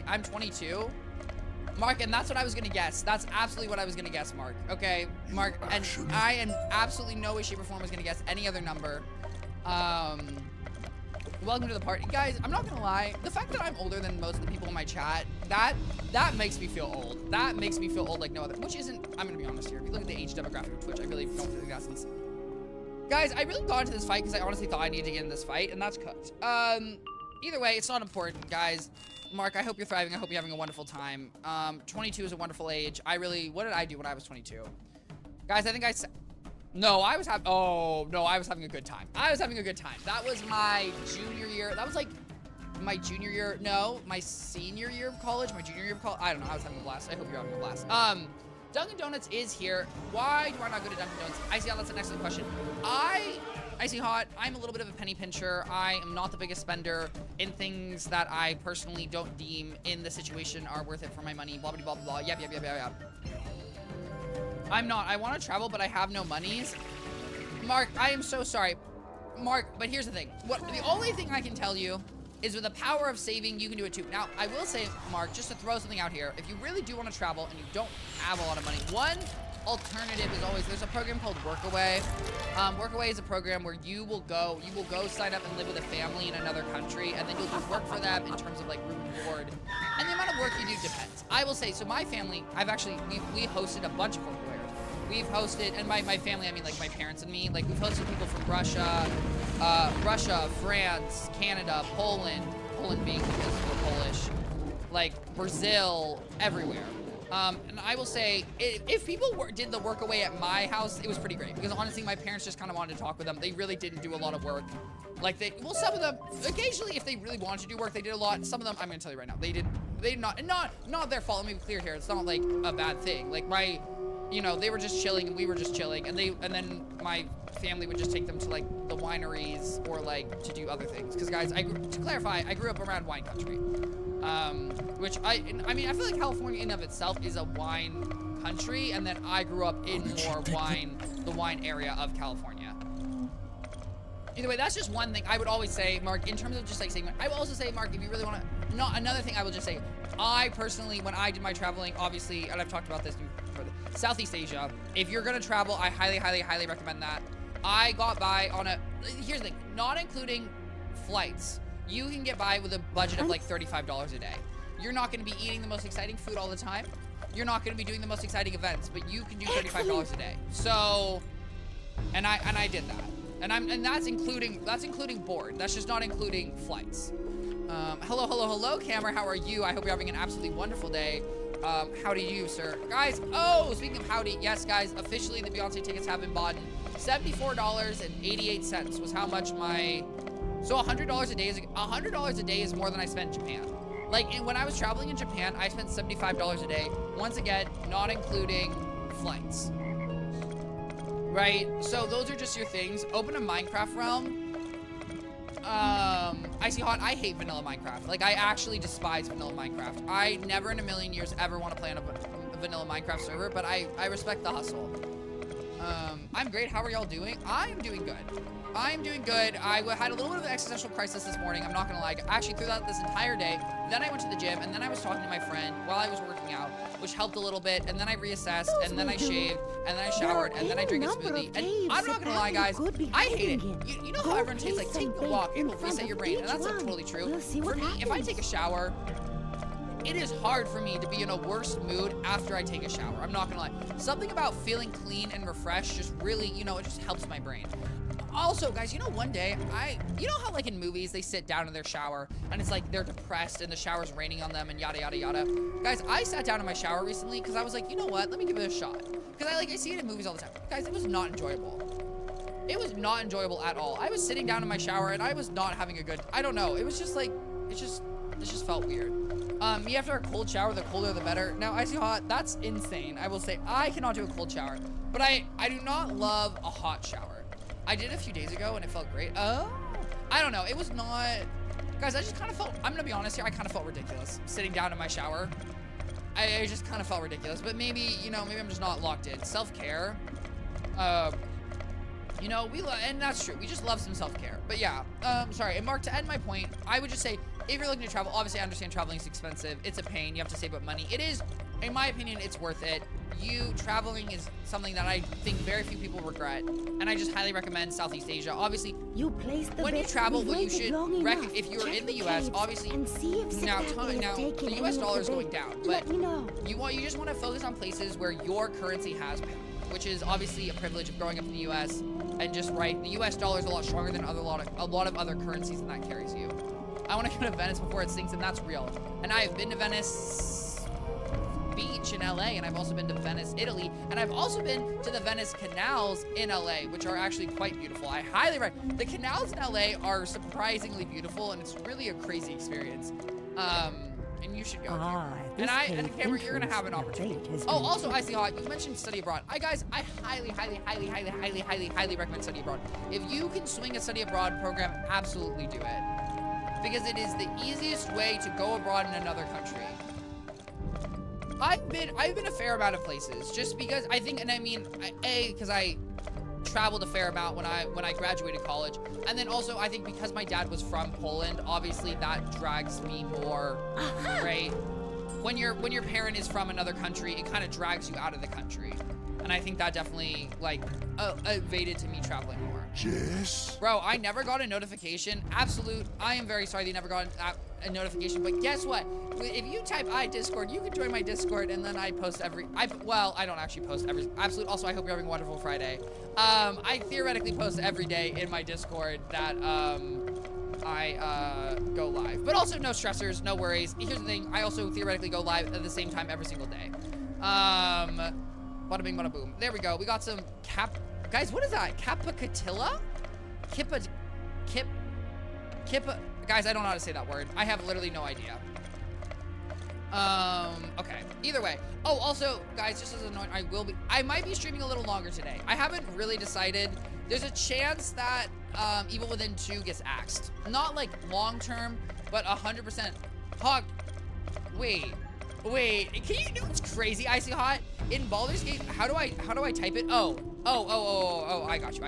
I'm 22. Mark, and that's what I was gonna guess. That's absolutely what I was gonna guess, Mark. Okay, Mark, and I in absolutely no way, shape, or form was gonna guess any other number. Welcome to the party. Guys, I'm not gonna lie. The fact that I'm older than most of the people in my chat, that makes me feel old. That makes me feel old like no other, which isn't, I'm gonna be honest here. If you look at the age demographic of Twitch, I really don't think that's insane. Guys, I really got into this fight because I honestly thought I needed to get in this fight, and that's cooked. Either way, it's not important, guys. Mark, I hope you're thriving. I hope you're having a wonderful time. 22 is a wonderful age. What did I do when I was 22? Guys, I think no, I was having a good time. I was having a good time. That was my junior year. That was like my junior year. No, my senior year of college. My junior year of college. I don't know. I was having a blast. I hope you're having a blast. Dunkin' Donuts is here. Why do I not go to Dunkin' Donuts? I see how that's an excellent question. I see hot. I'm a little bit of a penny pincher. I am not the biggest spender in things that I personally don't deem in the situation are worth it for my money. Blah, blah, blah, blah. Yep. I'm not. I want to travel, but I have no monies. Mark, I am so sorry. Mark, but here's the thing. The only thing I can tell you is with the power of saving, you can do it too. Now, I will say, Mark, just to throw something out here, if you really do want to travel and you don't have a lot of money, one alternative is always, there's a program called Workaway. Workaway is a program where you will go sign up and live with a family in another country, and then you'll just work for them in terms of like room and board. And the amount of work you do depends. I will say, so my family, we hosted a bunch of Workawayers. We've hosted, and by my family, I mean like my parents and me, like we've hosted people from Russia, France, Canada, Poland being because we're Polish, like Brazil, everywhere. And I will say, if people did the Workaway at my house, it was pretty great. Because honestly, my parents just kind of wanted to talk with them. They really didn't do a lot of work. Like some of them, occasionally, if they really wanted to do work, they did a lot. Some of them, I'm going to tell you right now, they did not their fault. Let me be clear here. It's not like a bad thing. Like they were just chilling and we were just chilling. And then my family would just take them to like the wineries or like to do other things. Because guys, to clarify, I grew up around wine country. Which I feel like California in of itself is a wine country, and then I grew up in the wine area of California. Either way, that's just one thing I would always say, Mark, in terms of just like saying, I will also say, Mark, if you really want to, another thing I will just say, I personally, when I did my traveling, obviously, and I've talked about this for Southeast Asia, if you're going to travel, I highly, highly, highly recommend that. I got by on here's the thing, not including flights, you can get by with a budget of like $35 a day. You're not going to be eating the most exciting food all the time. You're not going to be doing the most exciting events, but you can do $35 a day. So, and I did that. And that's including board. That's just not including flights. Hello, Cameron. How are you? I hope you're having an absolutely wonderful day. Howdy you, sir. Guys, speaking of howdy, yes, guys, officially the Beyonce tickets have been bought. $74.88 was how much so $100 a day is more than I spent in Japan. Like, when I was traveling in Japan, I spent $75 a day. Once again, not including flights. Right? So those are just your things. Open a Minecraft realm. I see hot. I hate vanilla Minecraft. Like, I actually despise vanilla Minecraft. I never in a million years ever want to play on a vanilla Minecraft server, but I respect the hustle. I'm great. How are y'all doing? I'm doing good. I'm doing good. I had a little bit of an existential crisis this morning. I'm not gonna lie. I actually threw that this entire day. Then I went to the gym, and then I was talking to my friend while I was working out, which helped a little bit. And then I reassessed, and then I shaved, and then I showered, and then I drank a smoothie. And I'm not gonna lie, guys. I hate it. You know how everyone says, like, take a walk, it will reset your brain, and that's like totally true. For me, if I take a shower, it is hard for me to be in a worse mood after I take a shower. I'm not gonna lie. Something about feeling clean and refreshed just really, it just helps my brain. Also, guys, one day, you know how like in movies, they sit down in their shower and it's like they're depressed and the shower's raining on them and yada, yada, yada. Guys, I sat down in my shower recently because I was like, you know what? Let me give it a shot. Because I see it in movies all the time. Guys, it was not enjoyable. It was not enjoyable at all. I was sitting down in my shower and I was not having a good, I don't know. It was just like, it just felt weird. Me after a cold shower, the colder the better. Now, Icy Hot, that's insane. I will say, I cannot do a cold shower. But I do not love a hot shower. I did it a few days ago and it felt great. Oh, I don't know. It was not, guys, I just kind of felt, I'm gonna be honest here, I kind of felt ridiculous sitting down in my shower. I just kind of felt ridiculous, but maybe, maybe I'm just not locked in. Self-care, and that's true. We just love some self-care. But yeah, sorry. And Mark, to end my point, I would just say, if you're looking to travel, obviously I understand traveling is expensive. It's a pain. You have to save up money. It is, in my opinion, it's worth it. Traveling is something that I think very few people regret, and I just highly recommend Southeast Asia. Obviously, when you travel, what you should recognize, if you're in the U.S., obviously, now the U.S. dollar is going down, but you just want to focus on places where your currency has power, which is obviously a privilege of growing up in the U.S. and just the U.S. dollar is a lot stronger than a lot of other currencies, and that carries you. I want to go to Venice before it sinks, and that's real. And I've been to Venice Beach in LA, and I've also been to Venice, Italy, and I've also been to the Venice canals in LA, which are actually quite beautiful. I highly recommend. The canals in LA are surprisingly beautiful, and it's really a crazy experience. And you should go. And Cameron, you're gonna have an opportunity. Oh, also, Icy Hot, you mentioned study abroad. Guys, I highly recommend study abroad. If you can swing a study abroad program, absolutely do it, because it is the easiest way to go abroad in another country. I've been a fair amount of places, just because I think, and I mean, because I traveled a fair amount when I graduated college, and then also I think because my dad was from Poland, obviously that drags me more, right? When your parent is from another country, it kind of drags you out of the country, and I think that definitely evaded to me traveling more. Yes. Bro, I never got a notification. I am very sorry that you never got a notification, but guess what? If you type Discord, you can join my Discord, and then I post well, I don't actually post every, absolute. Also, I hope you're having a wonderful Friday. I theoretically post every day in my Discord that, I go live, but also no stressors, no worries. Here's the thing, I also theoretically go live at the same time every single day. Bada bing, bada boom. There we go. We got some guys, what is that? Capicatilla? Guys, I don't know how to say that word. I have literally no idea. Okay. Either way. Oh, also, guys, just as annoying, I might be streaming a little longer today. I haven't really decided. There's a chance that, Evil Within 2 gets axed. Not like long term, but 100%. Hog. Wait. Can you know what's crazy, Icy Hot? In Baldur's Gate, how do I type it? Oh, I got you.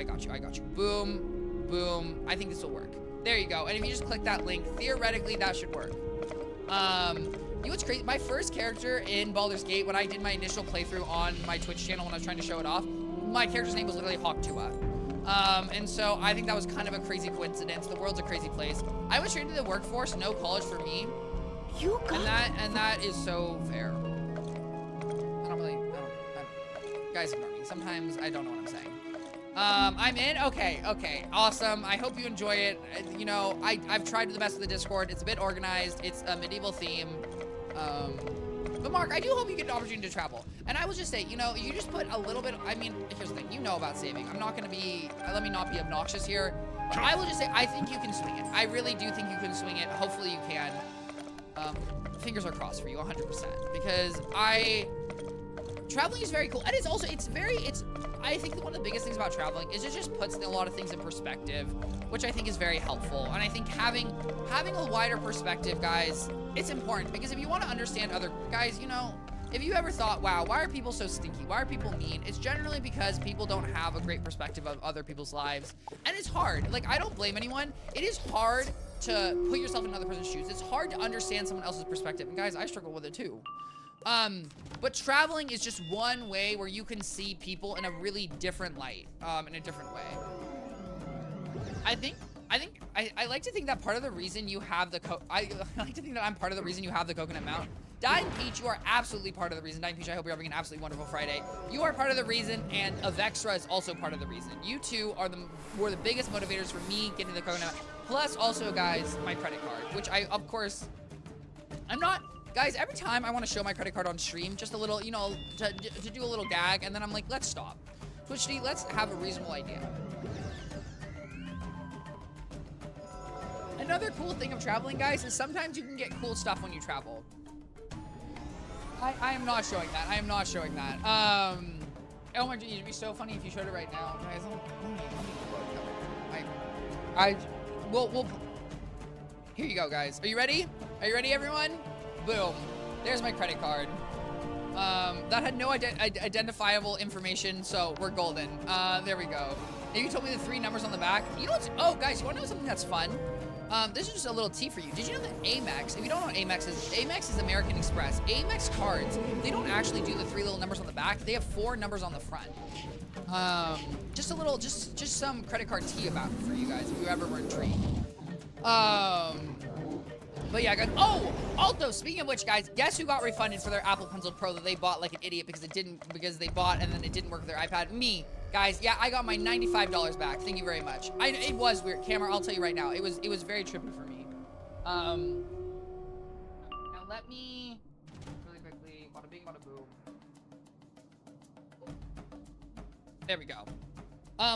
Boom. I think this will work. There you go. And if you just click that link, theoretically that should work. You know what's crazy? My first character in Baldur's Gate, when I did my initial playthrough on my Twitch channel when I was trying to show it off, my character's name was literally Hawktua. And so I think that was kind of a crazy coincidence. The world's a crazy place. I went straight into the workforce, no college for me. And that is so fair. Guys ignore me. Sometimes I don't know what I'm saying. I'm in? Okay, awesome. I hope you enjoy it. You know, I've tried the best of the Discord. It's a bit organized. It's a medieval theme. But Mark, I do hope you get an opportunity to travel. And I will just say, you know, you just put a little bit, I mean, here's the thing, you know about saving. I'm not gonna be, let me not be obnoxious here. But I will just say, I think you can swing it. I really do think you can swing it. Hopefully you can. Fingers are crossed for you, 100%. Because traveling is very cool. And it's also, I think one of the biggest things about traveling is it just puts a lot of things in perspective, which I think is very helpful. And I think having a wider perspective, guys, it's important, because if you want to understand other guys, you know, if you ever thought, wow, why are people so stinky? Why are people mean? It's generally because people don't have a great perspective of other people's lives. And it's hard. Like, I don't blame anyone. It is hard to put yourself in another person's shoes. It's hard to understand someone else's perspective. And guys, I struggle with it too. But traveling is just one way where you can see people in a really different light, in a different way. I like to think that part of the reason you have the I like to think that I'm part of the reason you have the coconut mount. Dying Peach, you are absolutely part of the reason. Dying Peach, I hope you're having an absolutely wonderful Friday. You are part of the reason, and Avextra is also part of the reason. You two were the biggest motivators for me getting the coconut mount. Plus, also, guys, my credit card, which of course, I'm not. Guys, every time I want to show my credit card on stream, just a little, you know, to do a little gag, and then I'm like, let's stop. Twichty, let's have a reasonable idea. Another cool thing of traveling, guys, is sometimes you can get cool stuff when you travel. I am not showing that. I am not showing that. Oh my God, it'd be so funny if you showed it right now. Guys, we'll here you go, guys. Are you ready? Are you ready, everyone? Boom. There's my credit card. That had no identifiable information, so we're golden. There we go. If you told me the 3 numbers on the back, you know what's, oh, guys, you wanna know something that's fun? This is just a little tea for you. Did you know that Amex, if you don't know what Amex is American Express. Amex cards, they don't actually do the 3 little numbers on the back. They have 4 numbers on the front. Just a little, just some credit card tea about for you guys, if you ever were intrigued. But yeah, guys. Oh, also, speaking of which, guys, guess who got refunded for their Apple Pencil Pro that they bought like an idiot because they bought and then it didn't work with their iPad? Me. Guys, yeah, I got my $95 back. Thank you very much. It was weird. Camera, I'll tell you right now. It was very trippy for me. Now let me really quickly. Bada bing, bada boom. There we go.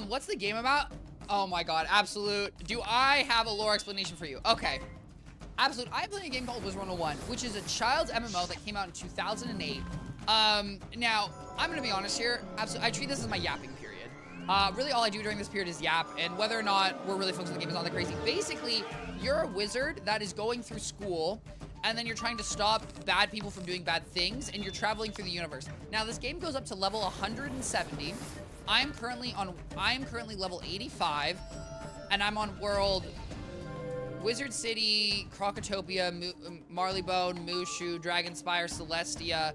What's the game about? Oh my god, Absolute. Do I have a lore explanation for you? Okay. Absolute. I play a game called Wizard101, which is a child's MMO that came out in 2008. Now, I'm gonna be honest here. Absolute. I treat this as my yapping period. Really all I do during this period is yap, and whether or not we're really focused on the game is not that crazy. Basically, you're a wizard that is going through school, and then you're trying to stop bad people from doing bad things, and you're traveling through the universe. Now, this game goes up to level 170. I'm currently level 85, and I'm on world Wizard City, Crocotopia, Marleybone, Mushu, Dragonspire, Celestia,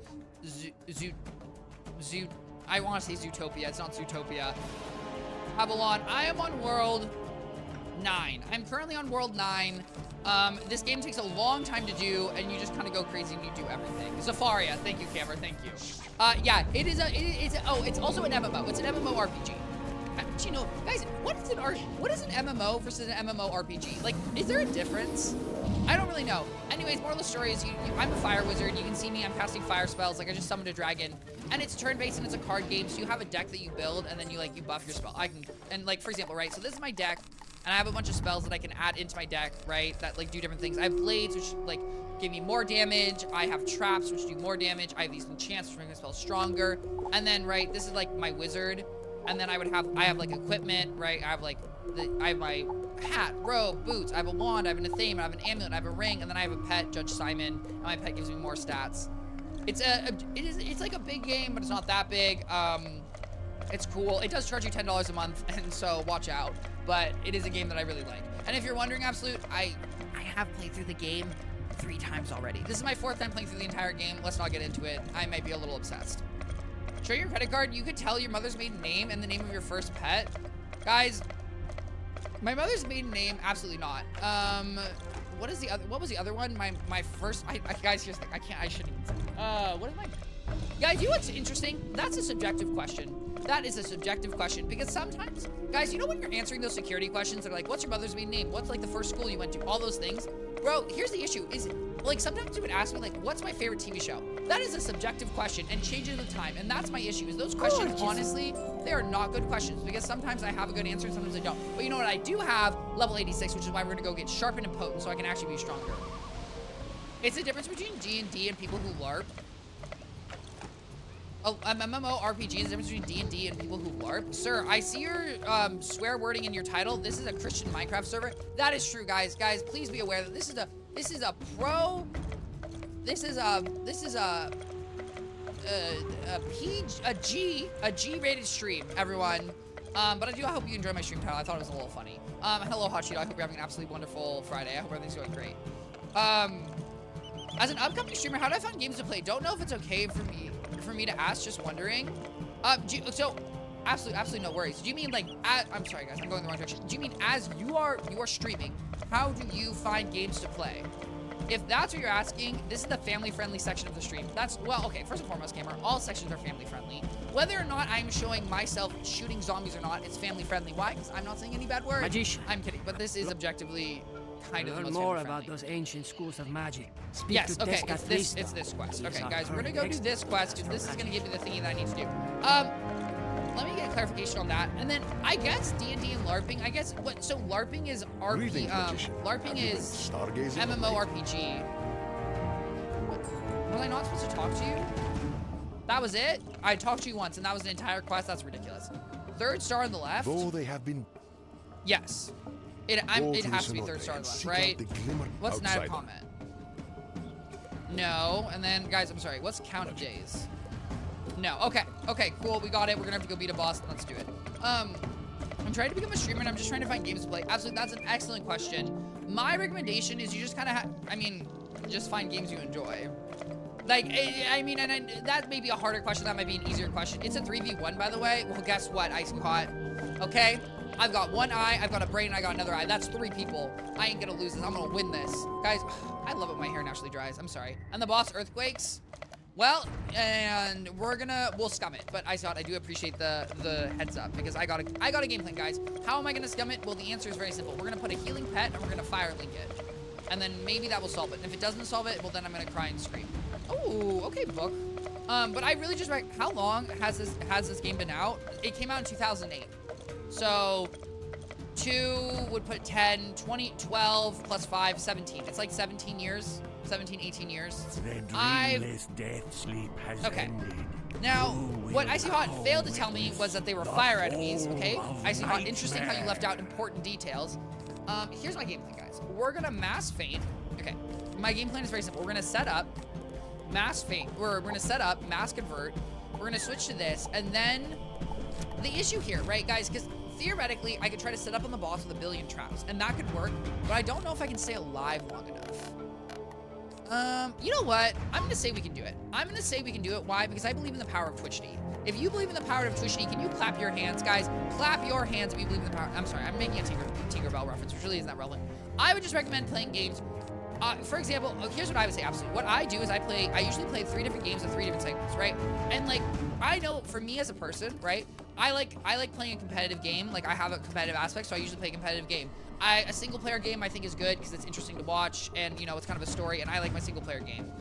I want to say Zootopia. It's not Zootopia. Avalon. I am on world 9. I'm currently on world 9. This game takes a long time to do, and you just kind of go crazy and you do everything. Zafaria. Thank you, Camera. Thank you. Yeah, it's also an MMO. It's an MMORPG. Do you know, guys, what is an MMO versus an MMORPG? Like, is there a difference? I don't really know. Anyways, moral of the story is I'm a fire wizard. You can see me, I'm casting fire spells. Like, I just summoned a dragon. And it's turn-based and it's a card game, so you have a deck that you build and then you buff your spell. Like, for example, right, so this is my deck, and I have a bunch of spells that I can add into my deck, right, that, like, do different things. I have blades, which, like, give me more damage. I have traps, which do more damage. I have these enchants, which make my spells stronger. And then, right, this is, like, my wizard. And then I have like equipment, right? I have my hat, robe, boots. I have a wand. I have an theme. I have an amulet. I have a ring, and then I have a pet, Judge Simon. And my pet gives me more stats. It's like a big game, but it's not that big. It's cool. It does charge you $10 a month, and so watch out. But it is a game that I really like. And if you're wondering, Absolute, I have played through the game 3 times already. This is my 4th time playing through the entire game. Let's not get into it. I might be a little obsessed. Show your credit card. You could tell your mother's maiden name and the name of your first pet. Guys, my mother's maiden name, absolutely not. What was the other one? My first, guys, here's the thing. I shouldn't even say. What is my, guys, you know what's interesting? That's a subjective question. That is a subjective question, because sometimes, guys, you know when you're answering those security questions, they're like, what's your mother's maiden name? What's like the first school you went to? All those things. Bro, here's the issue is, like, sometimes you would ask me, like, what's my favorite TV show? That is a subjective question and changes with time. And that's my issue is those questions, honestly, they are not good questions, because sometimes I have a good answer and sometimes I don't. But you know what? I do have level 86, which is why we're going to go get sharpened and potent so I can actually be stronger. It's the difference between D&D and people who LARP. An MMORPG is the difference between D&D and people who LARP. Sir, I see your swear wording in your title. This is a Christian Minecraft server. That is true, guys. Guys, please be aware that this is a G-rated stream, everyone. But I hope you enjoy my stream title. I thought it was a little funny. Hello, Hot Cheeto. I hope you're having an absolutely wonderful Friday. I hope everything's going great. As an upcoming streamer, how do I find games to play? Don't know if it's okay for me to ask, just wondering. So absolutely no worries. Do you mean like, I'm sorry guys, I'm going the wrong direction. Do you mean as you are streaming, how do you find games to play? If that's what you're asking, this is the family-friendly section of the stream. Well, okay, first and foremost, Gamer, all sections are family-friendly. Whether or not I'm showing myself shooting zombies or not, it's family-friendly. Why? Because I'm not saying any bad words. Magician. I'm kidding, but this is objectively kind of the most more about those ancient schools of magic. Speak yes, to okay, it's this quest. Okay, guys, we're gonna go do this quest, because this is gonna give me the thingy that I need to do. Let me get clarification on that. And then I guess D&D and LARPing, I guess so LARPing is LARPing is MMORPG. Was I not supposed to talk to you? That was it? I talked to you once and that was the entire quest. That's ridiculous. 3rd star on the left. Though they have been. Yes. It has to be 3rd star on the left, right? What's Night of Comment? No. And then guys, I'm sorry, what's Count of Days? No. Okay, cool. We got it. We're gonna have to go beat a boss. Let's do it. I'm trying to become a streamer and I'm just trying to find games to play. Absolutely, that's an excellent question. My recommendation is you just kind of, I mean, just find games you enjoy. Like, I mean, and that may be a harder question. That might be an easier question. It's a 3v1, by the way. Well, guess what, Ice Caught? Okay? I've got one eye, I've got a brain, and I got another eye. That's 3 people. I ain't gonna lose this. I'm gonna win this. Guys, I love it when my hair naturally dries. I'm sorry. And the boss, Earthquakes. Well, and we'll scum it. But Ice Caught, I do appreciate the heads up because I got a game plan, guys. How am I gonna scum it? Well, the answer is very simple. We're gonna put a healing pet, and we're gonna fire link it. And then maybe that will solve it. And if it doesn't solve it, well, then I'm gonna cry and scream. Oh, okay, book. But I really just like, how long has this game been out? It came out in 2008. So 2 would put 10, 20, 12 plus 5, 17. It's like 17 years, 17, 18 years. The dreamless death sleep has ended. Now, what Icy Hot failed to tell me was that they were fire enemies, okay? Icy Hot, interesting how you left out important details. Here's my game plan, guys. We're gonna mass feint. Okay, my game plan is very simple. We're gonna set up mass feint. We're gonna set up mass convert. We're gonna switch to this, and then the issue here, right, guys? Because theoretically, I could try to set up on the boss with a billion traps, and that could work. But I don't know if I can stay alive long enough. You know what? I'm gonna say we can do it. I'm gonna say we can do it. Why? Because I believe in the power of Twichty. If you believe in the power of Twichty, can you clap your hands, guys? Clap your hands if you believe in the power. I'm sorry, I'm making a Tinkerbell reference, which really isn't that relevant. I would just recommend playing games. For example, here's what I would say, absolutely. What I do is I usually play 3 different games of 3 different segments, right? And like, I know for me as a person, right? I like playing a competitive game. Like, I have a competitive aspect, so I usually play a competitive game. A single player game I think is good because it's interesting to watch and, you know, it's kind of a story, and I like my single player game.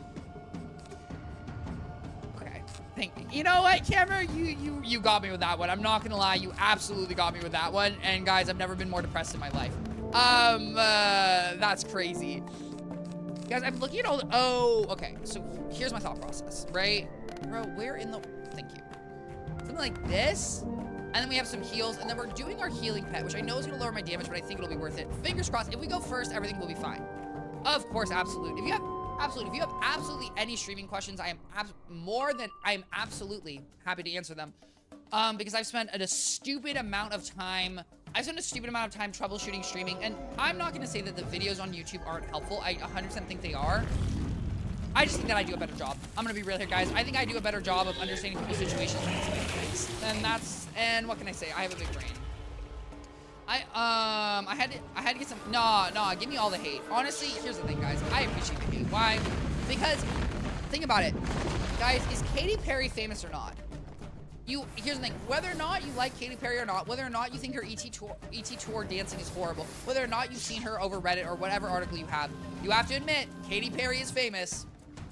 Okay. You know what, Camera? You got me with that one. I'm not gonna lie, you absolutely got me with that one. And guys, I've never been more depressed in my life. That's crazy. Guys, I'm looking at all the, oh, okay. So here's my thought process, right? Bro, where in the, thank you. Something like this. And then we have some heals, and then we're doing our healing pet, which I know is gonna lower my damage, but I think it'll be worth it. Fingers crossed, if we go first, everything will be fine. Of course, absolute. If you have absolutely any streaming questions, I am absolutely happy to answer them. Because I've spent a stupid amount of time troubleshooting streaming, and I'm not gonna say that the videos on YouTube aren't helpful. I 100% think they are. I just think that I do a better job. I'm gonna be real here, guys. I think I do a better job of understanding people's situations and explaining things. And what can I say? I have a big brain. I had to get some, nah, give me all the hate. Honestly, here's the thing, guys. I appreciate the hate. Why? Because, think about it. Guys, is Katy Perry famous or not? Here's the thing, whether or not you like Katy Perry or not, whether or not you think her ET tour dancing is horrible, whether or not you've seen her over Reddit or whatever article you have to admit, Katy Perry is famous,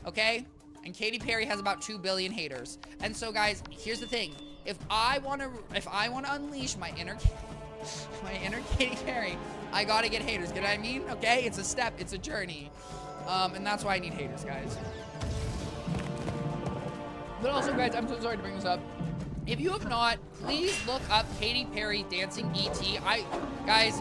okay? And Katy Perry has about 2 billion haters. And so, guys, here's the thing. If I want to unleash my inner Katy Perry, I gotta get haters, you know what I mean? Okay, it's a step, it's a journey. And that's why I need haters, guys. But also, guys, I'm so sorry to bring this up. If you have not, please look up Katy Perry dancing ET. Guys,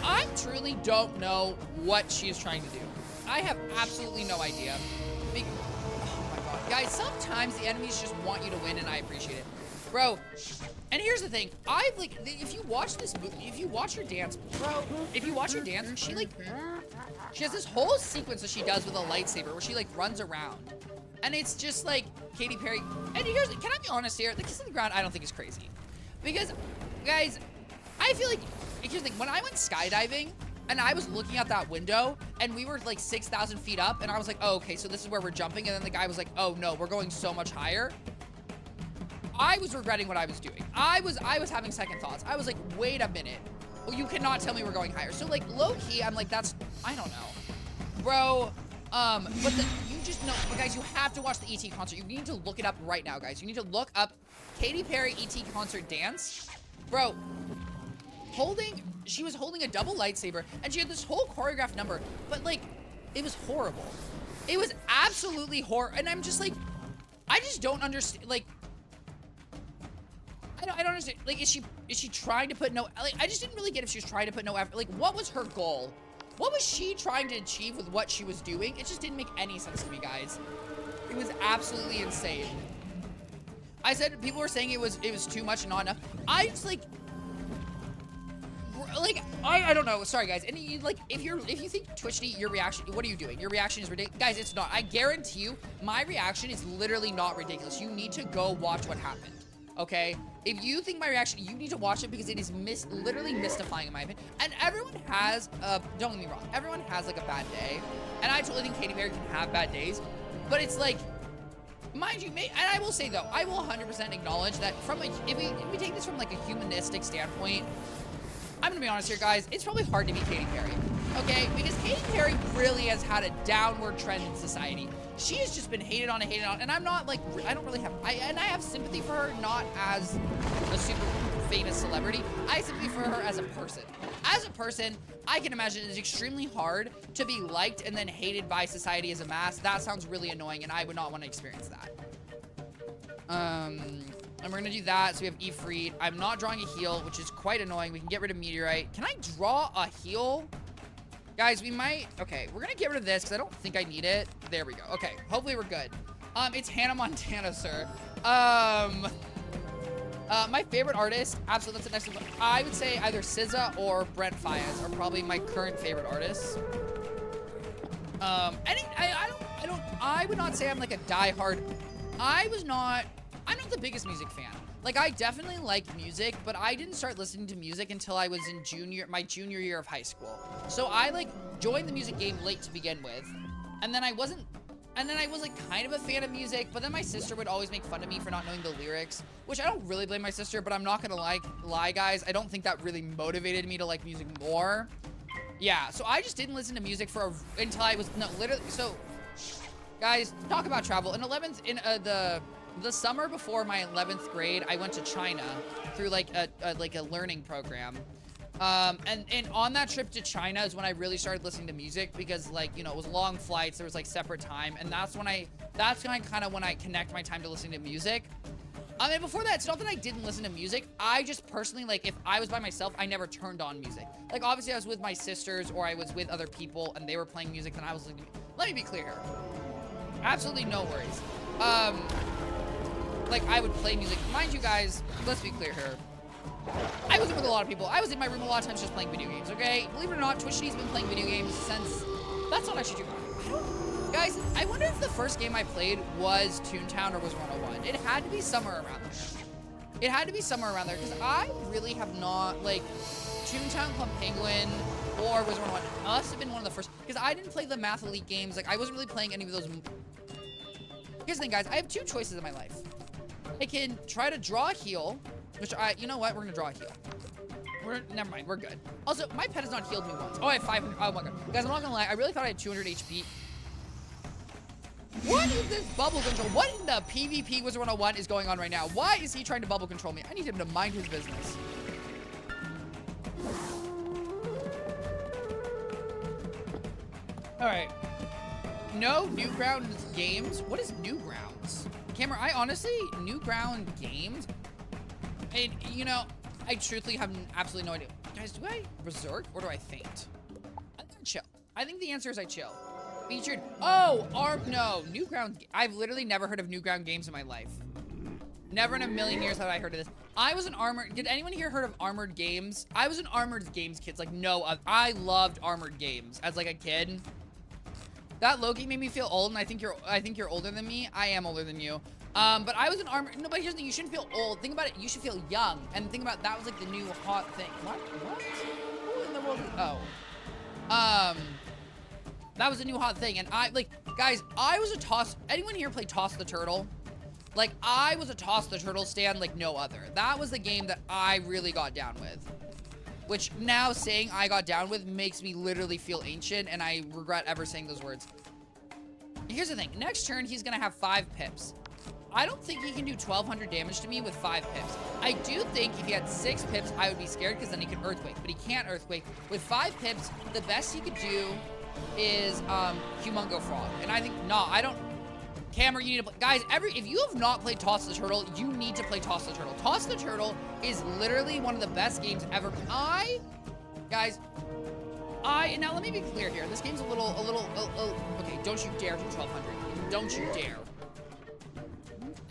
I truly don't know what she is trying to do. I have absolutely no idea. Oh my god. Guys, sometimes the enemies just want you to win, and I appreciate it. Bro, and here's the thing. If you watch her dance, bro, she has this whole sequence that she does with a lightsaber where she, like, runs around. And it's just like Katy Perry. And can I be honest here? The kiss on the ground, I don't think is crazy. Because, guys, I feel like, here's the thing. When I went skydiving, and I was looking out that window, and we were like 6,000 feet up, and I was like, oh, okay, so this is where we're jumping. And then the guy was like, oh, no, we're going so much higher. I was regretting what I was doing. I was having second thoughts. I was like, wait a minute. Well, you cannot tell me we're going higher. So, like, low-key, I'm like, I don't know. Bro, but you just know, but guys, you have to watch the ET concert. You need to look it up right now, guys. You need to look up Katy Perry ET concert dance. Bro, she was holding a double lightsaber, and she had this whole choreographed number, but, like, it was horrible. It was absolutely horrible, and I'm just like, I just don't understand, like, I don't understand. Like, is she trying to put no, like, I just didn't really get if she was trying to put no effort. Like, what was her goal? What was she trying to achieve with what she was doing? It just didn't make any sense to me, guys. It was absolutely insane. I said people were saying it was too much and not enough. I just, like, like, I don't know. Sorry, guys. And you, like, if you think Twichty, your reaction, what are you doing? Your reaction is ridiculous. Guys, it's not. I guarantee you, my reaction is literally not ridiculous. You need to go watch what happened, okay? If you think my reaction, you need to watch it because it is literally mystifying in my opinion. And everyone has, don't get me wrong, everyone has, like, a bad day. And I totally think Katy Perry can have bad days. But it's like, mind you, and I will say, though, I will 100% acknowledge that from a, if we take this from, like, a humanistic standpoint, I'm gonna be honest here, guys, it's probably hard to beat Katy Perry, okay? Because Katy Perry really has had a downward trend in society. She has just been hated on and hated on, and I'm not, like, I don't really have, I have sympathy for her, not as a super famous celebrity. I have sympathy for her as a person. As a person, I can imagine it's extremely hard to be liked and then hated by society as a mass. That sounds really annoying, and I would not want to experience that. And we're gonna do that, so we have Ifrit. I'm not drawing a heal, which is quite annoying. We can get rid of Meteorite. Can I draw a heal? Guys, we might, okay, we're gonna get rid of this, because I don't think I need it. There we go, okay, hopefully we're good. It's Hannah Montana, sir. My favorite artist, absolutely, that's the next one. I would say either SZA or Brent Faiyaz are probably my current favorite artists. I would not say I'm like a diehard, I'm not the biggest music fan. Like, I definitely like music, but I didn't start listening to music until I was in my junior year of high school. So I, like, joined the music game late to begin with, and then I was, like, kind of a fan of music, but then my sister would always make fun of me for not knowing the lyrics, which I don't really blame my sister, but I'm not gonna lie, guys, I don't think that really motivated me to like music more. Yeah, so I just didn't listen to music until I was, no, literally, so, guys, talk about travel. In 11th, in the summer before my 11th grade, I went to China through like a learning program. And on that trip to China is when I really started listening to music because, like, you know, it was long flights, there was like separate time, and that's when I connect my time to listening to music. And before that, it's not that I didn't listen to music. I just personally, like, if I was by myself, I never turned on music. Like, obviously I was with my sisters or I was with other people and they were playing music and I was listening. Let me be clear here. Absolutely no worries. Like, I would play music. Mind you guys, let's be clear here. I wasn't with a lot of people. I was in my room a lot of times just playing video games, okay? Believe it or not, Twichty's been playing video games since... That's not actually true. Guys, I wonder if the first game I played was Toontown or Wizard101. It had to be somewhere around there. It had to be somewhere around there, because I really have not, like, Toontown, Club Penguin, or Wizard101 must have been one of the first... Because I didn't play the Math Elite games. Like, I wasn't really playing any of those... Here's the thing, guys. I have two choices in my life. I can try to draw a heal, which you know what? We're gonna draw a heal. Never mind, we're good. Also, my pet has not healed me once. Oh, I have 500, oh my god. Guys, I'm not gonna lie, I really thought I had 200 HP. What is this bubble control? What in the PvP Wizard101 is going on right now? Why is he trying to bubble control me? I need him to mind his business. All right. No Newgrounds games? What is Newgrounds? Cameron, I honestly, Newground games, and, you know, I truthfully have absolutely no idea. Guys, do I berserk or do I faint? I'm gonna chill. I think the answer is I chill. Featured, no, Newground, I've literally never heard of Newground games in my life. Never in a million years have I heard of this. I was an did anyone here heard of Armored Games? I was an Armored Games kid, like, no, I loved Armored Games as, like, a kid. That Loki made me feel old, and I think you're older than me. I am older than you. But I was an armor. No, but here's the thing: you shouldn't feel old. Think about it. You should feel young. And think about that was like the new hot thing. What? Who in the world? That was a new hot thing. And guys, I was a toss. Anyone here play Toss the Turtle? Like, I was a Toss the Turtle stan like no other. That was the game that I really got down with. Which, now saying I got down with makes me literally feel ancient, and I regret ever saying those words. Here's the thing. Next turn, he's going to have 5 pips. I don't think he can do 1,200 damage to me with 5 pips. I do think if he had 6 pips, I would be scared, because then he can Earthquake. But he can't Earthquake. With 5 pips, the best he could do is Humongo Frog. And I think, no, I don't... Cameron, you need to play. Guys, if you have not played Toss the Turtle, you need to play Toss the Turtle. Toss the Turtle is literally one of the best games ever. Guys, now let me be clear here. This game's a little, okay, don't you dare do 1,200. Don't you dare.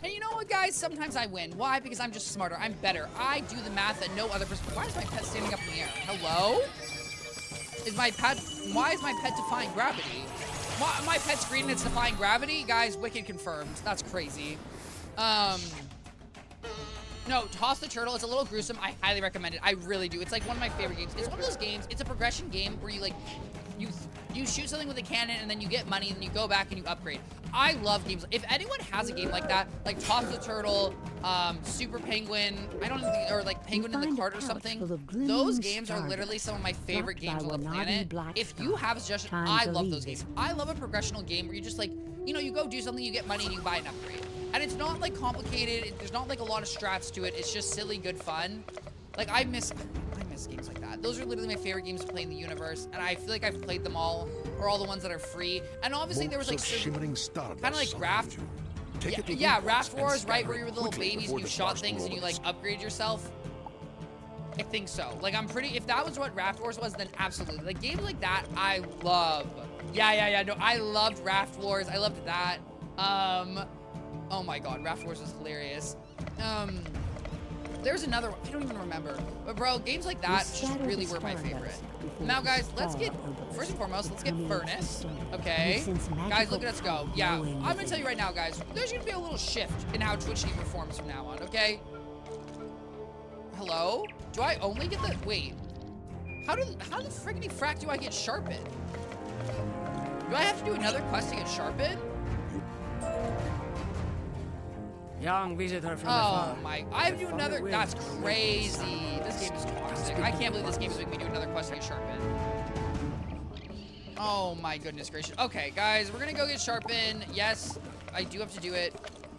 And you know what? what, guys? Sometimes I win. Why? Because I'm just smarter. I'm better. I do the math that no other person... Why is my pet standing up in the air? Hello? Is my pet... Why is my pet defying gravity? Why, my pet's green and it's defying gravity? Guys, wicked confirmed. That's crazy. No, Toss the Turtle. It's a little gruesome. I highly recommend it. I really do. It's like one of my favorite games. It's one of those games. It's a progression game where you like... You shoot something with a cannon and then you get money and then you go back and you upgrade. I love games. If anyone has a game like that, like Toss the Turtle, Super Penguin, I don't think, or like Penguin in the Cart or something, those games are literally some of my favorite games on the planet. If you have a suggestion, I love those games. I love a progressional game where you just like, you know, you go do something, you get money and you buy an upgrade. And it's not like complicated. There's not like a lot of strats to it. It's just silly, good fun. Like I miss games like that. Those are literally my favorite games to play in the universe, and I feel like I've played them all, or all the ones that are free. And obviously there was like kind of like Raft. Yeah, Raft Wars, right, where you were little babies and you shot things and you like upgrade yourself. I think so. Like I'm pretty. If that was what Raft Wars was, then absolutely. Like games like that, I love. Yeah. No, I loved Raft Wars. I loved that. Oh my God, Raft Wars was hilarious. There's another one. I don't even remember. But bro, games like that just really were my favorite. Now guys, let's get, first and foremost, let's get Furnace. Okay. Guys, look at us go. Yeah, I'm gonna tell you right now, guys, there's gonna be a little shift in how Twichty performs from now on, okay? Hello? Do I only get the, wait. How the friggity frack do I get Sharpened? Do I have to do another quest to get Sharpened? Young visitor from the Oh far. my, I have to do another, that's crazy. This game is toxic. I can't believe this game is making me do another quest to get Sharpened. Oh my goodness gracious. Okay, guys, we're gonna go get Sharpened. Yes, I do have to do it.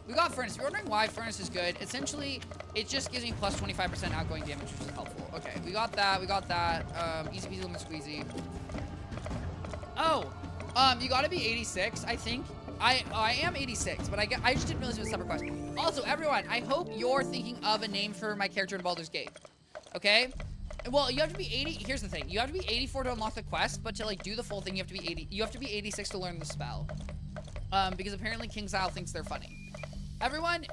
We got Furnace. If you're wondering why Furnace is good, essentially, it just gives me plus 25% outgoing damage, which is helpful. Okay, we got that, easy peasy lemon squeezy. Oh, you gotta be 86, I think. I am 86, but I just didn't realize it was a separate quest. Also, everyone, I hope you're thinking of a name for my character in Baldur's Gate. Okay? Well, you have to be 80. Here's the thing. You have to be 84 to unlock the quest, but to like do the full thing, you have to be 80. You have to be 86 to learn the spell. Because apparently King Zyle thinks they're funny. Everyone,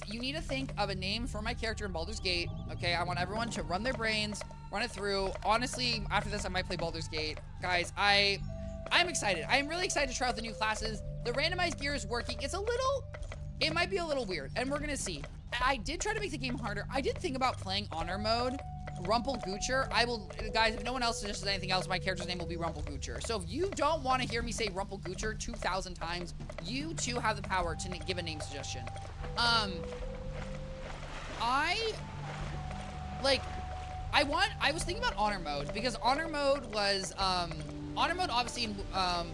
you need to think of a name for my character in Baldur's Gate. Okay? I want everyone to run their brains, run it through. Honestly, after this, I might play Baldur's Gate. Guys, I'm excited. I'm really excited to try out the new classes. The randomized gear is working. It might be a little weird, and we're gonna see. I did try to make the game harder. I did think about playing honor mode, Rumpelgoocher. Guys, if no one else suggests anything else, my character's name will be Rumpelgoocher. So if you don't want to hear me say Rumpelgoocher 2,000 times, you too have the power to give a name suggestion. I was thinking about honor mode, because honor mode was, honor mode obviously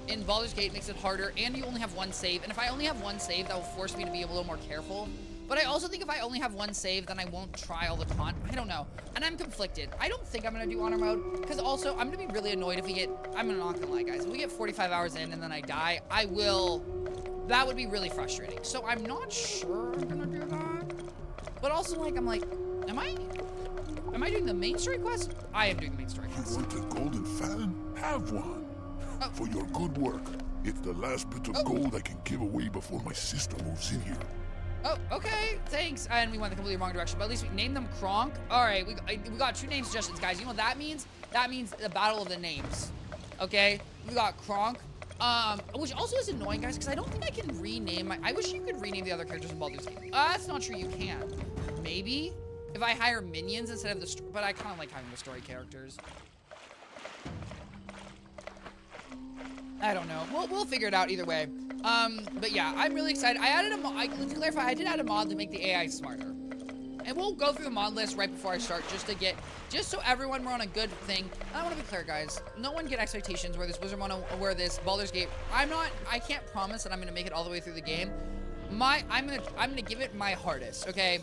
in Baldur's Gate makes it harder, and you only have one save. And if I only have one save, that will force me to be a little more careful. But I also think if I only have one save, then I won't try all the content. I don't know. And I'm conflicted. I don't think I'm going to do honor mode, because also I'm going to be really annoyed if we get, I'm not going to lie, guys. If we get 45 hours in and then I die, that would be really frustrating. So I'm not sure I'm going to do that. But also, like, I'm like, am I doing the main story quest? I am doing the main story quest. You want a golden fan? Have one. Oh. For your good work. It's the last bit of gold I can give away before my sister moves in here. Oh, okay, thanks. And we went the completely wrong direction, but at least we named them Kronk. All right, we got 2 name suggestions, guys. You know what that means? That means the battle of the names. Okay, we got Kronk, which also is annoying, guys, because I don't think I can rename I wish you could rename the other characters in Baldur's Gate. That's not true, you can. Maybe if I hire minions instead of but I kind of like having the story characters. I don't know. We'll figure it out either way. But yeah, I'm really excited. I added a mod. To clarify, I did add a mod to make the AI smarter. And we'll go through the mod list right before I start, just so everyone we're on a good thing. And I want to be clear, guys. No one get expectations where this Wizard101, where this Baldur's Gate. I can't promise that I'm gonna make it all the way through the game. I'm gonna give it my hardest. Okay.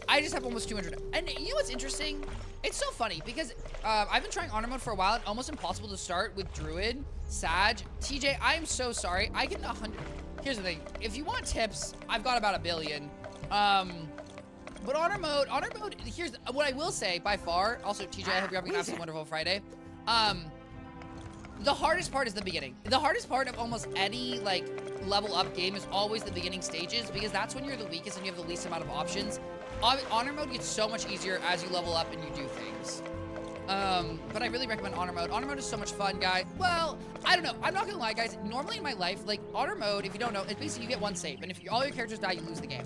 I just have almost 200. And you know what's interesting? It's so funny because I've been trying honor mode for a while. It's almost impossible to start with Druid, Sag, TJ. I'm so sorry. I get 100. Here's the thing. If you want tips, I've got about 1 billion. But honor mode. Here's what I will say by far. Also, TJ, I hope you're having an absolutely wonderful Friday. The hardest part is the beginning. The hardest part of almost any like level up game is always the beginning stages, because that's when you're the weakest and you have the least amount of options. Honor mode gets so much easier as you level up and you do things. But I really recommend honor mode. Honor mode is so much fun, guys. Well, I don't know. I'm not gonna lie, guys. Normally in my life, like, honor mode, if you don't know, it's basically you get one save, and if all your characters die, you lose the game.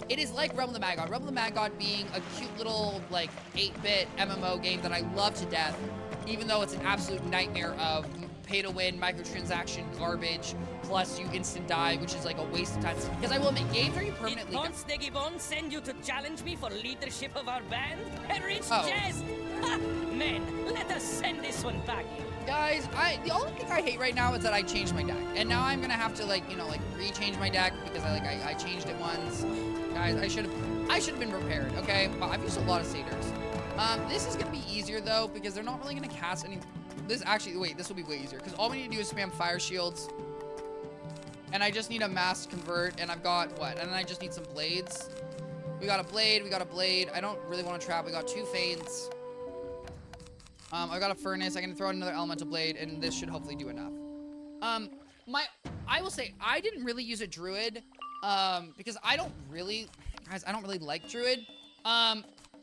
It is like Realm of the Mad God. Realm of the Mad God being a cute little, like, 8-bit MMO game that I love to death, even though it's an absolute nightmare of pay-to-win, microtransaction, garbage, plus you instant die, which is like a waste of time. Because I will admit, games are you permanently... Did Ponce send you to challenge me for leadership of our band? A rich Oh. jest! Ha! Men, let us send this one packing. Guys, the only thing I hate right now is that I changed my deck. And now I'm gonna have to, like, you know, like, re-change my deck because I changed it once. Guys, I should have been prepared, okay? Wow, I've used a lot of satyrs. This is gonna be easier, though, because they're not really gonna cast any... This will be way easier, because all we need to do is spam fire shields. And I just need a mass convert, and I've got, what? And then I just need some blades. We got a blade. I don't really want to trap. We got 2 fades. I've got a furnace. I can throw in another elemental blade, and this should hopefully do enough. I will say, I didn't really use a druid, because I don't really like druid.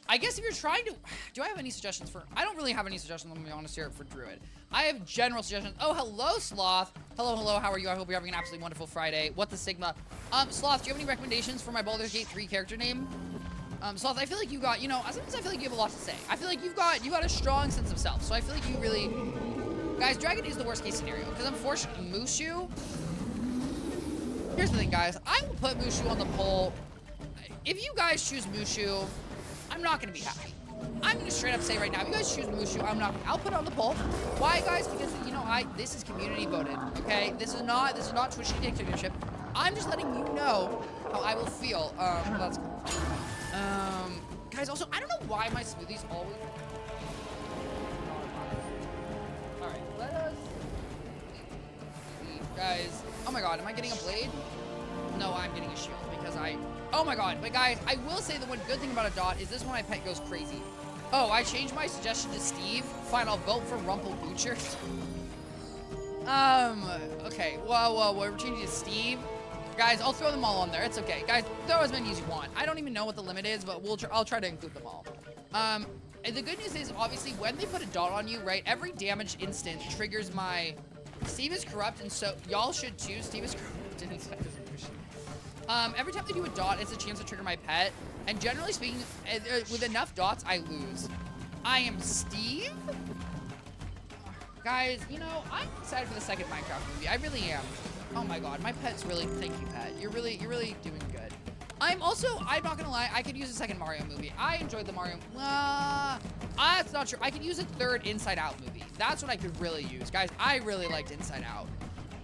I guess if you're trying to... Do I have any suggestions for... I don't really have any suggestions, I'm going to be honest here, for Druid. I have general suggestions. Oh, hello, Sloth. Hello, how are you? I hope you're having an absolutely wonderful Friday. What the Sigma? Sloth, do you have any recommendations for my Baldur's Gate 3 character name? Sloth, I feel like you got... You know, sometimes I feel like you have a lot to say. I feel like you got a strong sense of self. So I feel like you really... Guys, Dragon is the worst case scenario. Because unfortunately, Mushu... Here's the thing, guys. I will put Mushu on the poll. If you guys choose Mushu... I'm not gonna be happy. I'm gonna straight up say right now, if you guys choose Mushu, I'll put it on the poll. Why, guys? Because, you know, this is community voted, okay? This is not Twichty dictatorship. I'm just letting you know how I will feel. That's cool. Guys, also, I don't know why my smoothies always... Alright, let us... Guys, oh my god, am I getting a blade? No, I'm getting a shield because oh my god, but guys, I will say the one good thing about a dot is this one my pet goes crazy. Oh, I changed my suggestion to Steve. Fine, I'll vote for Rumple Boocher. Okay, whoa, we're changing to Steve. Guys, I'll throw them all on there. It's okay. Guys, throw as many as you want. I don't even know what the limit is, but I'll try to include them all. And the good news is, obviously, when they put a dot on you, right, every damage instant triggers my... Steve is corrupt, and so y'all should too. Steve is corrupt, and inside is every time they do a dot, it's a chance to trigger my pet. And generally speaking, with enough dots, I lose. I am Steve. Guys, you know, I'm excited for the second Minecraft movie. I really am. Oh my god, my pet's really... Thank you, pet. You're really doing good. I'm not gonna lie, I could use a second Mario movie. I enjoyed the Mario... that's not true. I could use a third Inside Out movie. That's what I could really use. Guys, I really liked Inside Out.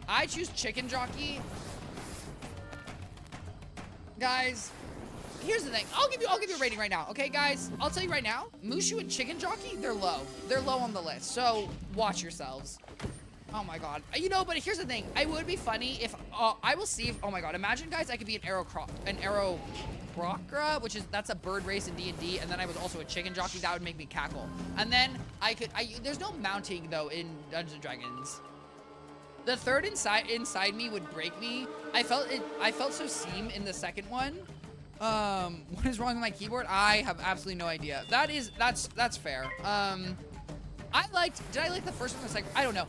I choose Chicken Jockey. Guys, here's the thing. I'll give you a rating right now, okay, guys? I'll tell you right now, Mushu and Chicken Jockey, they're low. They're low on the list, so watch yourselves. Oh my god. You know, but here's the thing. It would be funny if I will see if... Oh my god. Imagine, guys, I could be an Arrow Crocra, that's a bird race in D&D, and then I was also a chicken jockey. That would make me cackle. And then there's no mounting though in Dungeons & Dragons. The third inside me would break me. I felt so seam in the second one. What is wrong with my keyboard? I have absolutely no idea. That's fair. Did I like the first one or the second? I don't know.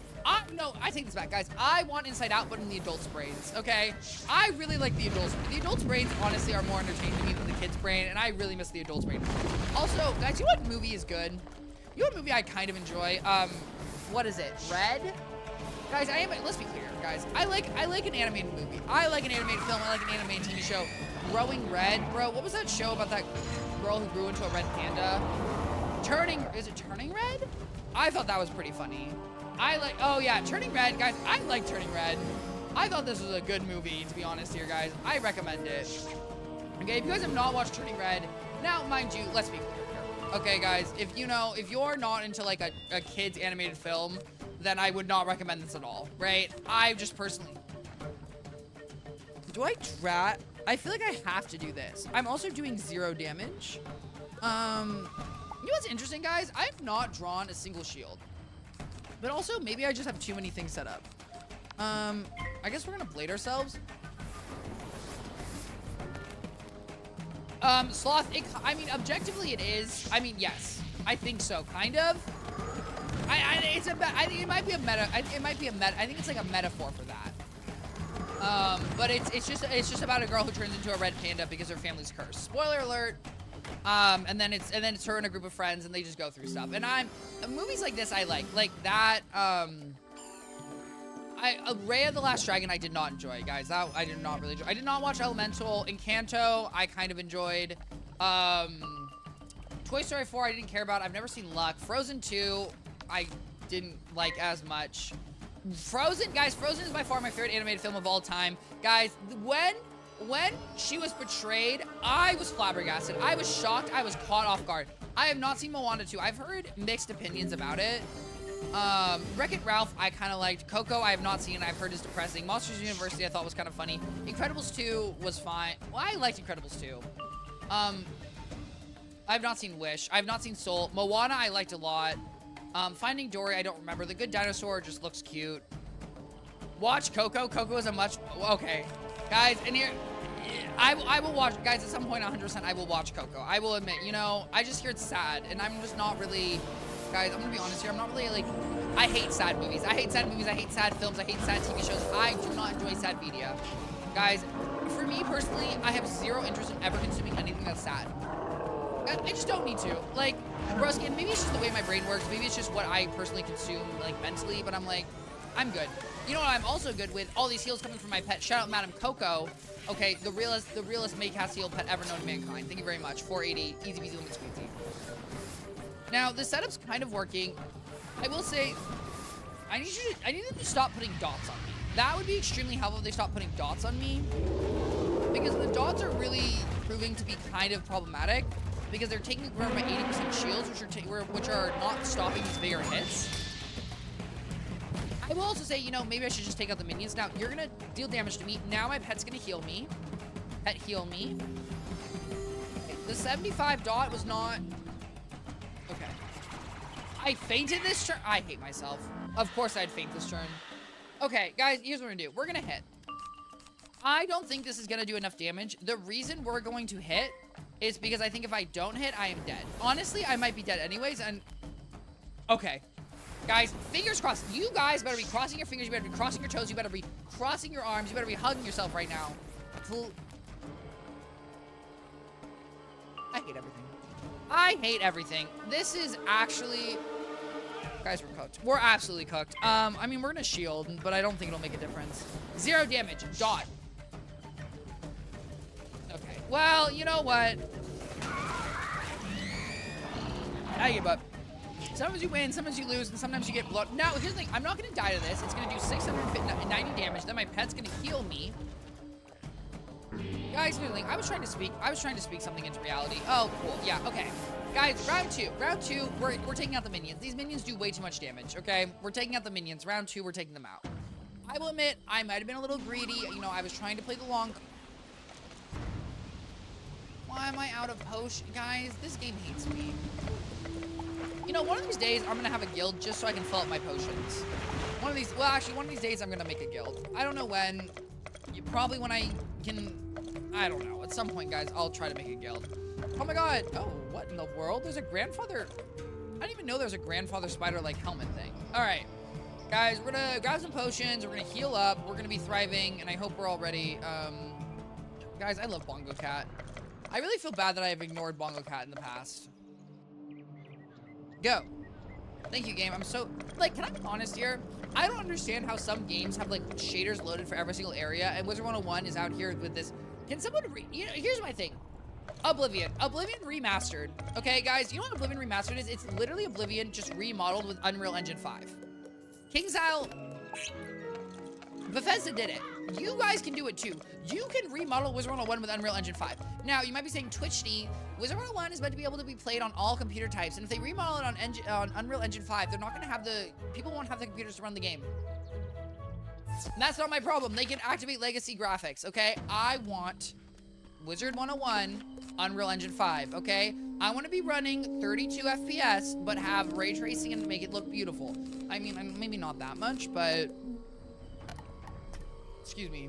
No, I take this back, guys. I want Inside Out, but in the adult's brains, okay? I really like the adult's. The adult's brains, honestly, are more entertaining to me than the kid's brain, and I really miss the adult's brain. Also, guys, you know what movie is good? You know what movie I kind of enjoy? What is it? Red? Guys, let's be clear, guys. I like an animated movie. I like an animated film. I like an animated TV show. Growing Red, bro. What was that show about that girl who grew into a red panda? Is it Turning Red? I thought that was pretty funny. Oh yeah, Turning Red, guys. I like Turning Red. I thought this was a good movie, to be honest here, guys. I recommend it. Okay, if you guys have not watched Turning Red, now, mind you, let's be clear here. Okay, guys, if you're not into like a kid's animated film, then I would not recommend this at all, right? I just personally... Do I drat? I feel like I have to do this. I'm also doing 0 damage. You know what's interesting, guys? I've not drawn a single shield. But also, maybe I just have too many things set up. I guess we're gonna blade ourselves. Sloth, I mean, objectively it is. I mean, yes. I think so, kind of. I think it might be a meta. I think it's like a metaphor for that. But it's just about a girl who turns into a red panda because her family's cursed. Spoiler alert. And then it's her and a group of friends, and they just go through stuff. And movies like this I like that. Raya the Last Dragon I did not enjoy, guys. That I did not really enjoy. I did not watch Elemental. Encanto I kind of enjoyed. Toy Story 4 I didn't care about. I've never seen Luck. Frozen 2 I didn't like as much. Frozen, guys, Frozen is by far my favorite animated film of all time. Guys, when she was betrayed, I was flabbergasted. I was shocked. I was caught off guard. I have not seen Moana 2. I've heard mixed opinions about it. Wreck-It Ralph, I kind of liked. Coco, I have not seen. I've heard is depressing. Monsters University, I thought was kind of funny. Incredibles 2 was fine. Well, I liked Incredibles 2. I've not seen Wish. I've not seen Soul. Moana, I liked a lot. Finding Dory, I don't remember. The Good Dinosaur just looks cute. Watch Coco. Coco is a much... Okay. Guys, and here... I will watch... Guys, at some point, 100%, I will watch Coco. I will admit, you know, I just hear it's sad, and I'm just not really... Guys, I'm gonna be honest here. I'm not really, like... I hate sad movies. I hate sad movies. I hate sad films. I hate sad TV shows. I do not enjoy sad media. Guys, for me, personally, I have zero interest in ever consuming anything that's sad. I just don't need to. Like, Bruskin, maybe it's just the way my brain works. Maybe it's just what I personally consume, like, mentally. But I'm like, I'm good. You know what I'm also good with? All these heals coming from my pet. Shout out Madam Coco. Okay, the realest make-cast heal pet ever known to mankind. Thank you very much. 480. Easy peasy lemon squeezy. Now, the setup's kind of working. I will say, I need them to stop putting dots on me. That would be extremely helpful if they stop putting dots on me. Because the dots are really proving to be kind of problematic. Because they're taking away my 80% shields, which are not stopping these bigger hits. I will also say, you know, maybe I should just take out the minions. Now, you're going to deal damage to me. Now my pet's going to heal me. Pet heal me. Okay, the 75 dot was not... Okay. I fainted this turn. I hate myself. Of course I'd faint this turn. Okay, guys, here's what we're going to do. We're going to hit. I don't think this is going to do enough damage. The reason we're going to hit is because I think if I don't hit, I am dead. Honestly, I might be dead anyways, and... Okay. Guys, fingers crossed. You guys better be crossing your fingers. You better be crossing your toes. You better be crossing your arms. You better be hugging yourself right now. I hate everything. I hate everything. This is actually... Guys, we're cooked. We're absolutely cooked. I mean, we're gonna shield, but I don't think it'll make a difference. 0 damage. Dot. Okay. Well, you know what? I give up. Sometimes you win, sometimes you lose, and sometimes you get blown. Now, here's the thing. I'm not going to die to this. It's going to do 690 damage. Then my pet's going to heal me. Guys, here's the thing. I was trying to speak something into reality. Oh, cool. Yeah, okay. Guys, round two. Round 2, we're taking out the minions. These minions do way too much damage, okay? We're taking out the minions. Round 2, we're taking them out. I will admit, I might have been a little greedy. You know, I was trying to play the long... Why am I out of potion? Guys, this game hates me. You know, one of these days, I'm going to have a guild just so I can fill up my potions. One of these days, I'm going to make a guild. I don't know when. Probably when I can... I don't know. At some point, guys, I'll try to make a guild. Oh my god. Oh, what in the world? There's a grandfather... I didn't even know there's a grandfather spider-like helmet thing. All right. Guys, we're going to grab some potions. We're going to heal up. We're going to be thriving, and I hope we're all ready. Guys, I love Bongo Cat. I really feel bad that I have ignored Bongo Cat in the past. Go. Thank you, game. I'm so... Like, can I be honest here? I don't understand how some games have, like, shaders loaded for every single area, and Wizard101 is out here with this... Can someone... You know, here's my thing. Oblivion. Oblivion remastered. Okay, guys, you know what Oblivion remastered is? It's literally Oblivion just remodeled with Unreal Engine 5. King's Isle... Bethesda did it. You guys can do it too. You can remodel Wizard101 with Unreal Engine 5. Now, you might be saying, Twichty, Wizard101 is meant to be able to be played on all computer types, and if they remodel it on Unreal Engine 5, they're not going to have the... People won't have the computers to run the game. And that's not my problem. They can activate legacy graphics, okay? I want Wizard101 Unreal Engine 5, okay? I want to be running 32 FPS, but have ray tracing and make it look beautiful. I mean, maybe not that much, but... Excuse me.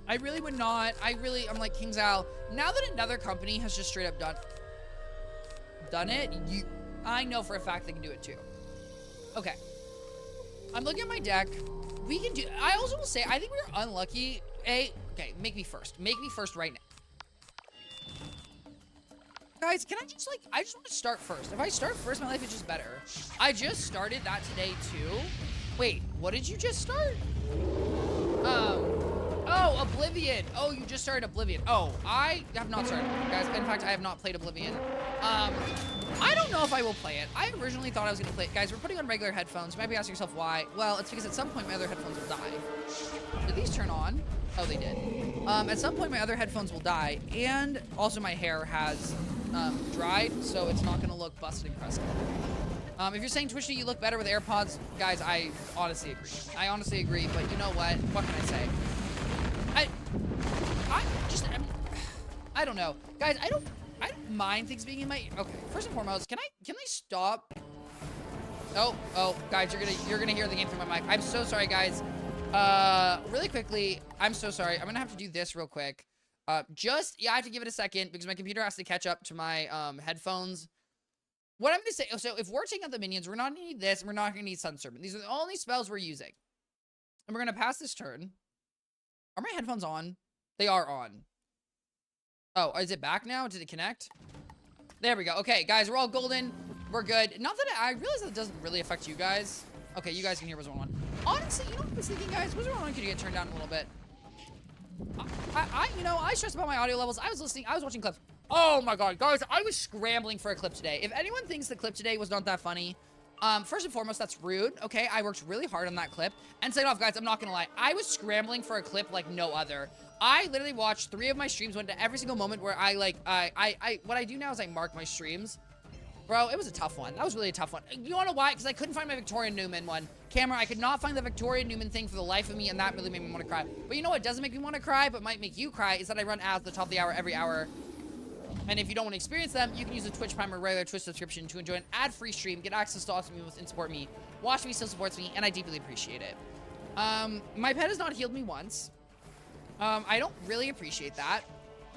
I really would not. I'm like King's Owl. Now that another company has just straight up done it, I know for a fact they can do it too. Okay. I'm looking at my deck. We can do, I also will say, I think we were unlucky. Okay, make me first. Make me first right now. Guys, can I just like, I just want to start first. If I start first, my life is just better. I just started that today too. Wait, what did you just start? Oh, Oblivion. Oh, you just started Oblivion. Oh, I have not started, guys. In fact, I have not played Oblivion. I don't know if I will play it. I originally thought I was going to play it. Guys, we're putting on regular headphones. You might be asking yourself why. Well, it's because at some point my other headphones will die. Did these turn on? Oh, they did. At some point my other headphones will die. And also my hair has dried, so it's not going to look busted and crusty. If you're saying, Twichty, you look better with AirPods, guys, I honestly agree. I honestly agree, but you know what? What can I say? I don't know. Guys, I don't mind things being in my, okay, first and foremost, can they stop? Oh, guys, you're gonna hear the game through my mic. I'm so sorry, guys. Really quickly, I'm so sorry. I'm gonna have to do this real quick. I have to give it a second because my computer has to catch up to my, headphones. What I'm gonna say, so if we're taking out the minions, we're not gonna need this, and we're not gonna need Sun Serpent. These are the only spells we're using. And we're gonna pass this turn. Are my headphones on? They are on. Oh, is it back now? Did it connect? There we go. Okay, guys, we're all golden. We're good. Not that I realize that it doesn't really affect you guys. Okay, you guys can hear Wizard101. Honestly, you know what I was thinking, guys? Wizard101 could get turned down a little bit. I stress about my audio levels. I was watching clips. Oh my god, guys, I was scrambling for a clip today. If anyone thinks the clip today was not that funny, first and foremost, that's rude, okay? I worked really hard on that clip. And second off, guys, I'm not gonna lie. I was scrambling for a clip like no other. I literally watched 3 of my streams, went to every single moment where what I do now is I mark my streams. Bro, it was a tough one. That was really a tough one. You wanna know why? Because I couldn't find my Victoria Newman one. Camera, I could not find the Victoria Newman thing for the life of me, and that really made me want to cry. But you know what doesn't make me want to cry, but might make you cry, is that I run ads at the top of the hour every hour. And if you don't want to experience them, you can use a Twitch Prime or regular Twitch subscription to enjoy an ad-free stream, get access to awesome memes, and support me. Watch me still supports me, and I deeply appreciate it. My pet has not healed me once. I don't really appreciate that.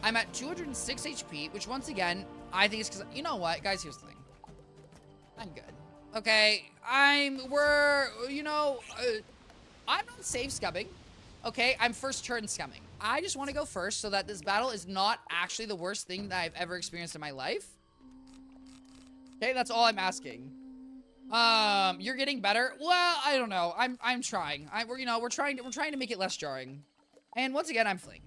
I'm at 206 HP, which once again, I think is because, you know what, guys, here's the thing. I'm good. Okay, I'm not safe scumming. Okay, I'm first turn scumming. I just want to go first so that this battle is not actually the worst thing that I've ever experienced in my life. Okay, that's all I'm asking. You're getting better? Well, I don't know. I'm trying. We're trying to make it less jarring. And once again, I'm fleeing.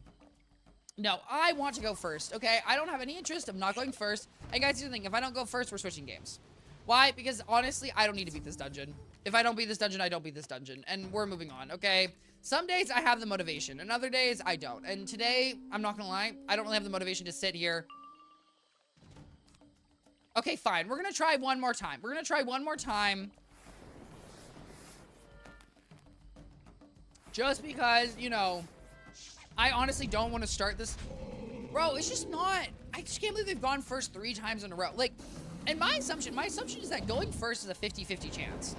No, I want to go first, okay? I don't have any interest of not going first. And guys, here's the thing. If I don't go first, we're switching games. Why? Because honestly, I don't need to beat this dungeon. If I don't beat this dungeon, I don't beat this dungeon. And we're moving on, okay? Some days I have the motivation, and other days I don't. And today, I'm not gonna lie, I don't really have the motivation to sit here. Okay, fine. We're gonna try one more time. We're gonna try one more time. Just because, I honestly don't want to start this. Bro, it's just not. I just can't believe they've gone first 3 times in a row. Like, and my assumption is that going first is a 50-50 chance.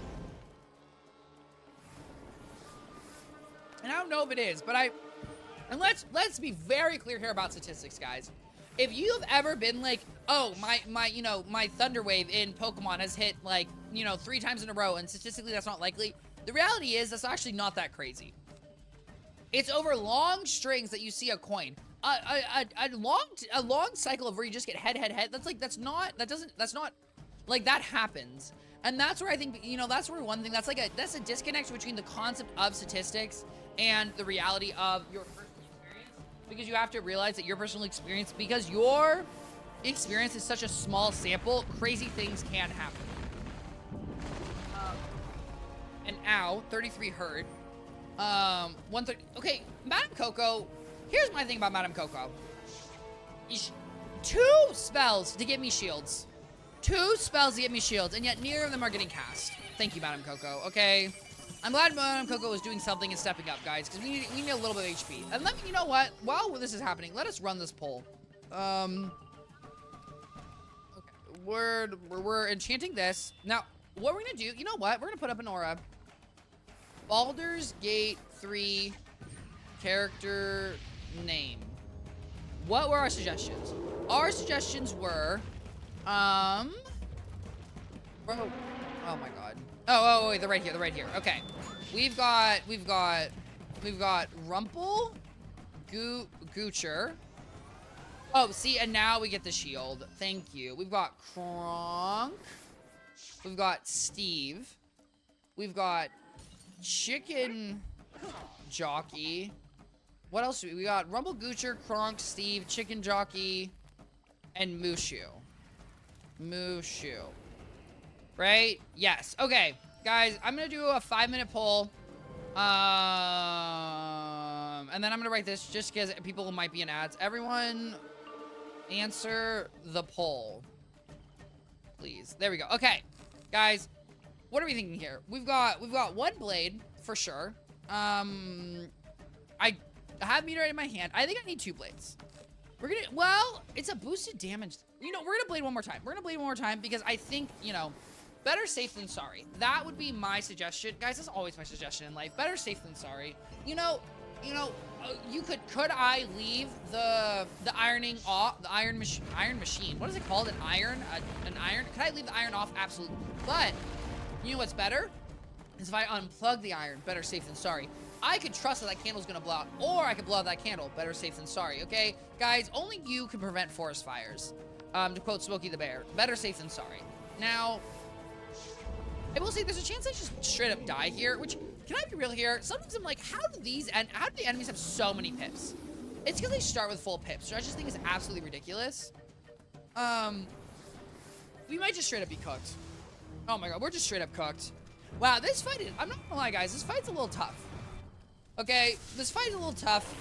And I don't know if it is, but and let's be very clear here about statistics, guys. If you've ever been like, oh, my Thunder Wave in Pokemon has hit like, 3 times in a row, and statistically that's not likely. The reality is that's actually not that crazy. It's over long strings that you see a coin. A long cycle of where you just get head. That's not like that happens. And that's where I think, that's where one thing, that's a disconnect between the concept of statistics and the reality of your personal experience. Because you have to realize that your personal experience, because your experience is such a small sample, crazy things can happen. And ow, 33 hurt. 130. Okay, Madame Coco. Here's my thing about Madame Coco. 2 spells to get me shields. 2 spells to get me shields, and yet neither of them are getting cast. Thank you, Madame Coco. Okay, I'm glad Madame Coco is doing something and stepping up, guys, because we need a little bit of HP. And you know what? While this is happening, let us run this poll. Okay, we're enchanting this. Now, what we're gonna do? You know what? We're gonna put up an aura. Baldur's Gate 3 character name. What were our suggestions? Our suggestions were, bro, oh my god. Oh, wait, they're right here. Okay. We've got Rumple, Goocher. Oh, see, and now we get the shield. Thank you. We've got Kronk. We've got Steve. We've got Chicken Jockey. What else do we got? Rumble, Goocher, Kronk, Steve, Chicken Jockey, and Mushu. Right? Yes. Okay, guys, I'm gonna do a 5-minute poll. And then I'm gonna write this just because people might be in ads. Everyone answer the poll, please. There we go. Okay, guys, what are we thinking here? We've got one blade for sure. I have meteorite in my hand. I think I need 2 blades. We're gonna, well, it's a boosted damage. You know, we're gonna blade one more time. Because I think, you know, better safe than sorry. That would be my suggestion. Guys, that's always my suggestion in life. Better safe than sorry. You could I leave the ironing off, the iron machine? What is it called? An iron? Could I leave the iron off? Absolutely. But, you know what's better? Is if I unplug the iron. Better safe than sorry. I could trust that candle's gonna blow out, or I could blow out that candle. Better safe than sorry, okay? Guys, only you can prevent forest fires. To quote Smokey the Bear, better safe than sorry. Now, I will say there's a chance I just straight up die here, which, can I be real here? Sometimes I'm like, how do the enemies have so many pips? It's because they start with full pips, which I just think is absolutely ridiculous. We might just straight up be cooked. Oh my god, we're just straight up cooked. Wow, this fight is, I'm not gonna lie, guys, this fight's a little tough. Okay, this fight's a little tough.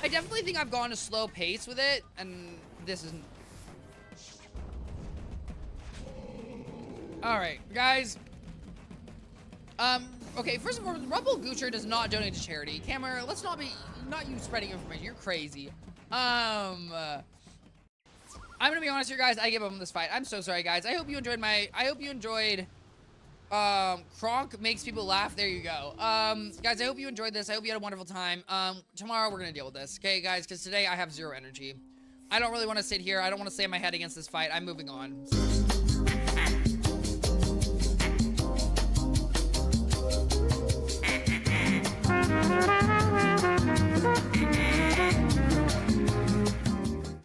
I definitely think I've gone a slow pace with it, and this isn't. Alright, guys. Okay, first of all, Rumble Goocher does not donate to charity. Camera, let's not you spreading information. You're crazy. I'm gonna be honest here, guys. I give up on this fight. I'm so sorry, guys. I hope you enjoyed Kronk makes people laugh. There you go. Guys, I hope you enjoyed this. I hope you had a wonderful time. Tomorrow we're gonna deal with this, okay, guys? Because today I have 0 energy. I don't really want to sit here. I don't want to stay in my head against this fight. I'm moving on.